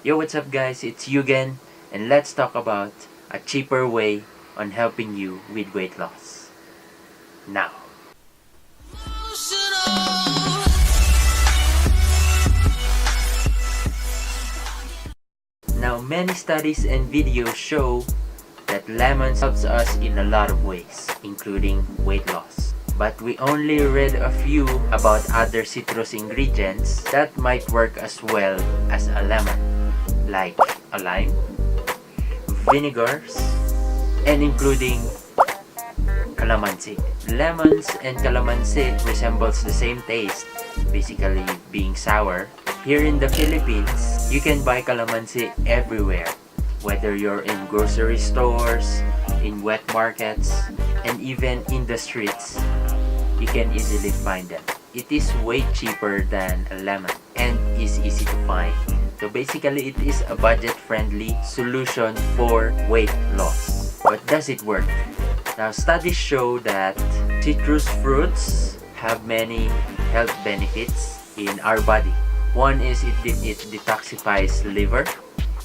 Yo, what's up guys? It's Yugen, and let's talk about a cheaper way on helping you with weight loss. Now. Now, many studies and videos show that lemon helps us in a lot of ways, including weight loss. But we only read a few about other citrus ingredients that might work as well as a lemon, like a lime, vinegars, and including calamansi. Lemons and calamansi resembles the same taste, basically being sour. Here in the Philippines, you can buy calamansi everywhere, whether you're in grocery stores, in wet markets, and even in the streets. You can easily find them. It is way cheaper than a lemon and is easy to find. So basically, it is a budget-friendly solution for weight loss. But does it work? Now, studies show that citrus fruits have many health benefits in our body. One is it detoxifies liver.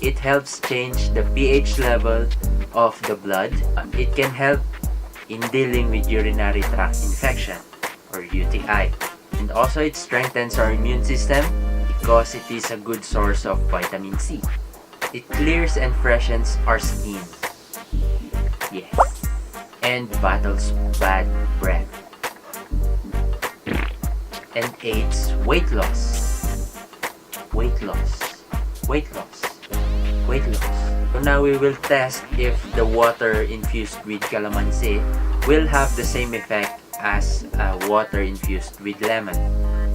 It helps change the pH level of the blood. It can help in dealing with urinary tract infection or UTI. And also it strengthens our immune system because it is a good source of vitamin C. It clears and freshens our skin. Yes. And battles bad breath. And aids weight loss. Weight loss. Weight loss. Weight loss. So now we will test if the water infused with calamansi will have the same effect as water infused with lemon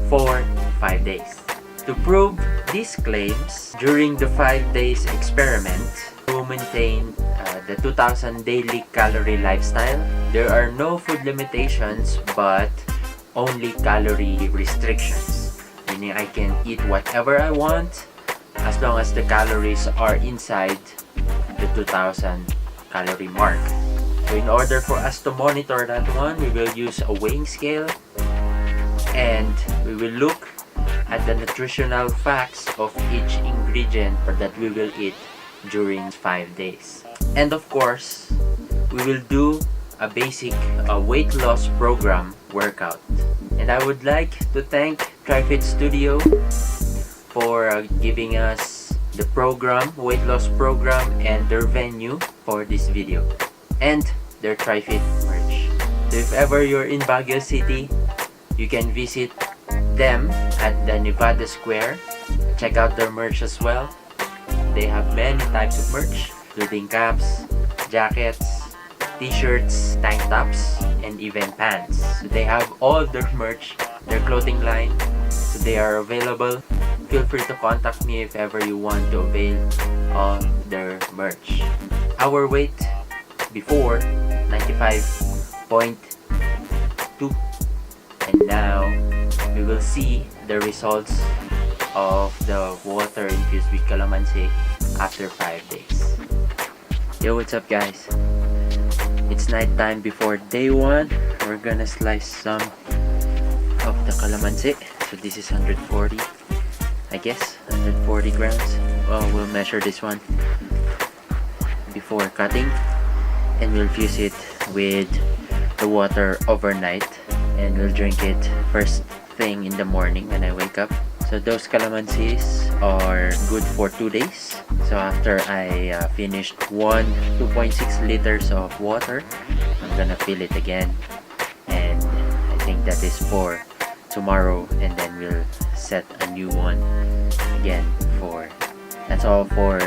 for 5 days. To prove these claims, during the 5 days experiment, to maintain the 2000 daily calorie lifestyle, there are no food limitations but only calorie restrictions. Meaning I can eat whatever I want as long as the calories are inside the 2000 calorie mark. So in order for us to monitor that one, we will use a weighing scale and we will look at the nutritional facts of each ingredient that we will eat during 5 days. And of course, we will do a basic weight loss program workout. And I would like to thank TriFit Studio for giving us the program, weight loss program, and their venue for this video, and their TriFit merch. So if ever you're in Baguio City, you can visit them at the Nevada Square. Check out their merch as well. They have many types of merch, including caps, jackets, t-shirts, tank tops, and even pants. So they have all their merch, their clothing line, so they are available. Feel free to contact me if ever you want to avail of their merch. Our weight before 95.2, and now we will see the results of the water infused with calamansi after 5 days. Yo, what's up guys? It's night time before day 1. We're gonna slice some of the calamansi. So this is 140, I guess, 140 grams. Well, we'll measure this one before cutting, and we'll fuse it with the water overnight, and we'll drink it first thing in the morning when I wake up. So those calamansis are good for 2 days. So after I finished 2.6 liters of water, I'm gonna fill it again, and I think that is for tomorrow, and then we'll set a new one again for. That's all for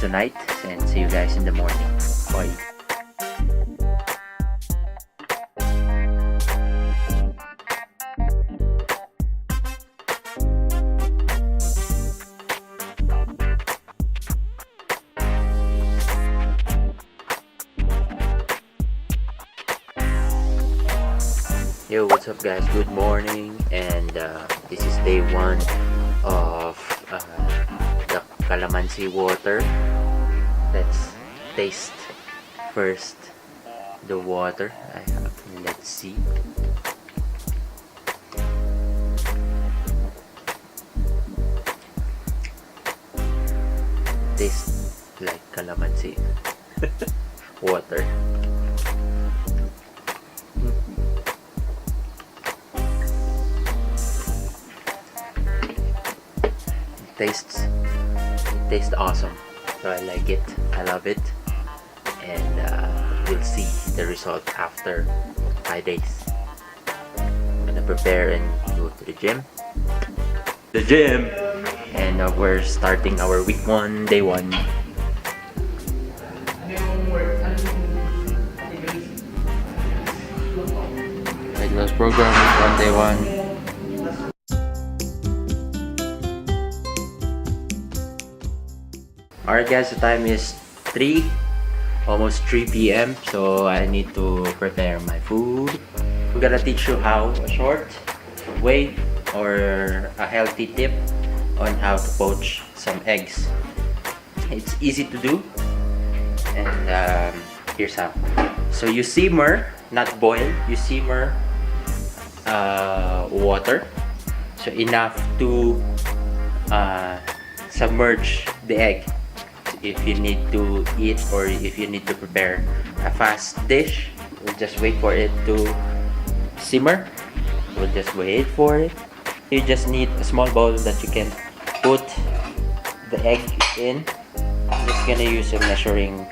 tonight, and see you guys in the morning. Bye. Yo, what's up guys? Good morning, and this is day 1 of the calamansi water. Let's taste first the water I have. Let's see. tastes like calamansi water. It tastes awesome. So I like it. I love it. And we'll see the result after 5 days. I'm gonna prepare and go to the gym. And we're starting our week 1, day 1. Weightloss program, week 1, day 1. Alright guys, the time is 3, almost 3 p.m. So I need to prepare my food. We're gonna teach you how a short way or a healthy tip on how to poach some eggs. It's easy to do, and here's how. So you simmer, not boil, you simmer water, so enough to submerge the egg. If you need to eat or if you need to prepare a fast dish, we'll just wait for it to simmer. We'll just wait for it. You just need a small bowl that you can put the egg in. I'm just gonna use a measuring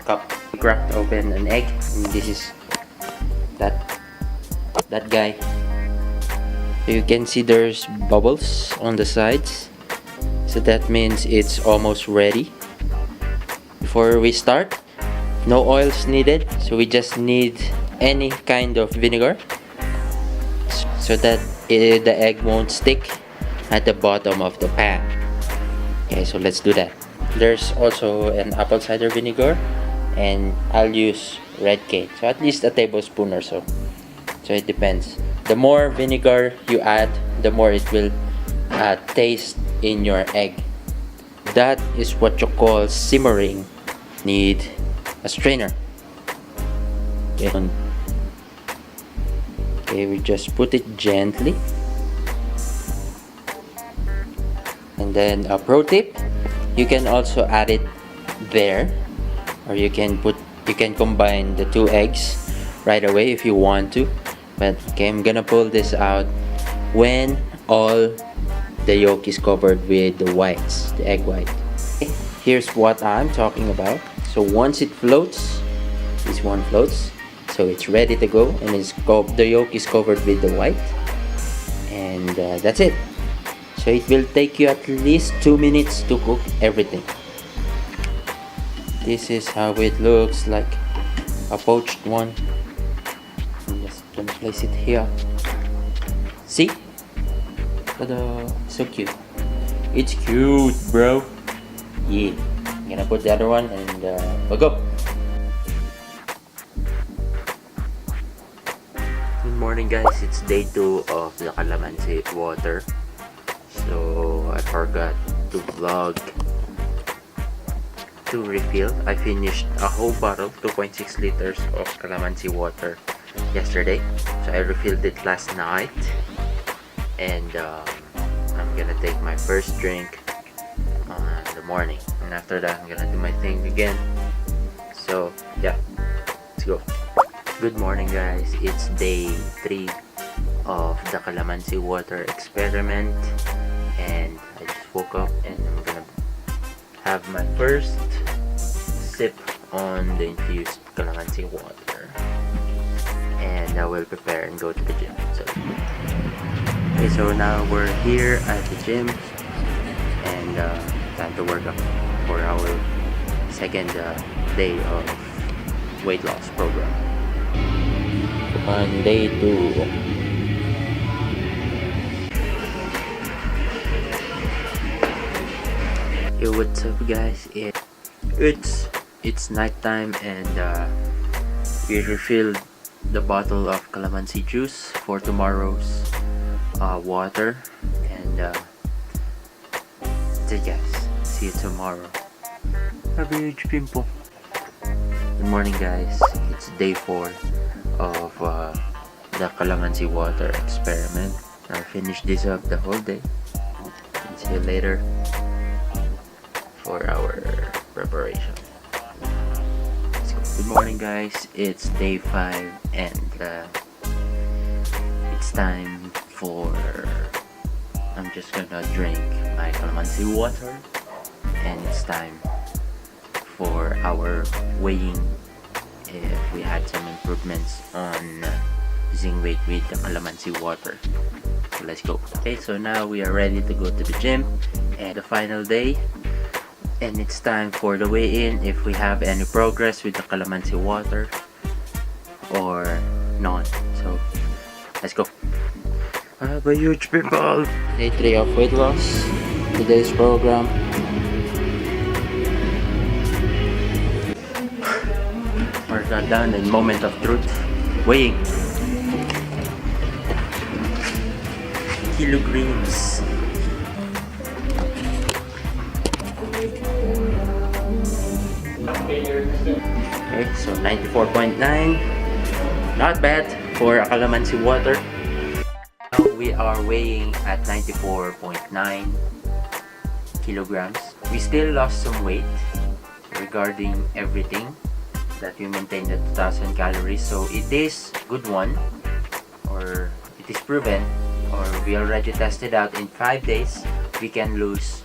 cup. We cracked open an egg, and this is that guy. You can see there's bubbles on the sides. So that means it's almost ready. Before we start, no oils needed, so we just need any kind of vinegar so that the egg won't stick at the bottom of the pan. Okay, so let's do that. There's also an apple cider vinegar, and I'll use red cane, so at least a tablespoon or so. So it depends. The more vinegar you add, the more it will taste in your egg. That is what you call simmering. Need a strainer. Okay, we just put it gently. And then a pro tip, you can also add it there, or you can combine the 2 eggs right away if you want to. But okay, I'm gonna pull this out when all the yolk is covered with the whites, the egg white. Here's what I'm talking about. So once it floats, this one floats, so it's ready to go, and the yolk is covered with the white, and that's it. So it will take you at least 2 minutes to cook everything. This is how it looks like, a poached one. I'm just gonna place it here. See? Ta-da! So cute. It's cute, bro. Yeah. I'm gonna put the other one, and we'll go. Good morning guys, it's day 2 of the calamansi water. So I forgot to vlog to refill. I finished a whole bottle, 2.6 liters of calamansi water yesterday. So I refilled it last night. And I'm gonna take my first drink in the morning, and after that I'm gonna do my thing again. So yeah, let's go. Good morning guys, it's day 3 of the calamansi water experiment, and I just woke up and I'm gonna have my first sip on the infused calamansi water, and I will prepare and go to the gym. Okay, so now we're here at the gym, and time to work out for our second day of weight loss program. On day 2. Yo, what's up guys? It's nighttime, and we refilled the bottle of calamansi juice for tomorrow's water, and that's it guys. See you tomorrow. Have a huge pimple. Good morning guys, it's day 4 of the calamansi water experiment. I'll finish this up the whole day. See you later. for our preparation. Good morning guys, it's day 5 and it's time for, I'm just gonna drink my Calamansi water, and it's time for our weighing if we had some improvements on losing weight with the Calamansi water. So let's go. Okay, so now we are ready to go to the gym and the final day, and it's time for the weigh-in if we have any progress with the Calamansi water or not. So let's go. I have a huge pimple. Day 3 of weight loss. Today's program. Workout done and moment of truth. Weighing. Kilograms. Okay, so 94.9. Not bad for a Calamansi water. Now we are weighing at 94.9 kilograms. We still lost some weight regarding everything, that we maintained at 2,000 calories. So it is good one, or it is proven, or we already tested out in 5 days we can lose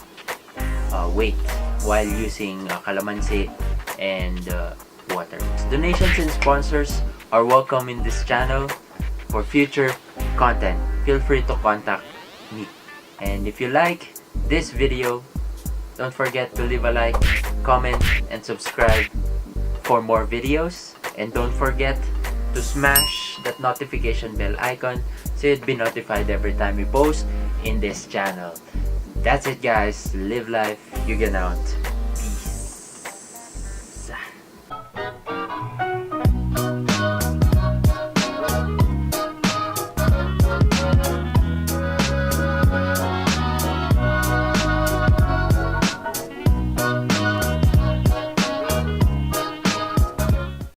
weight while using Calamansi and water. Donations and sponsors are welcome in this channel for future content. Feel free to contact me. And if you like this video, don't forget to leave a like, comment, and subscribe for more videos. And don't forget to smash that notification bell icon so you'd be notified every time we post in this channel. That's it guys. Live life. Yugen out.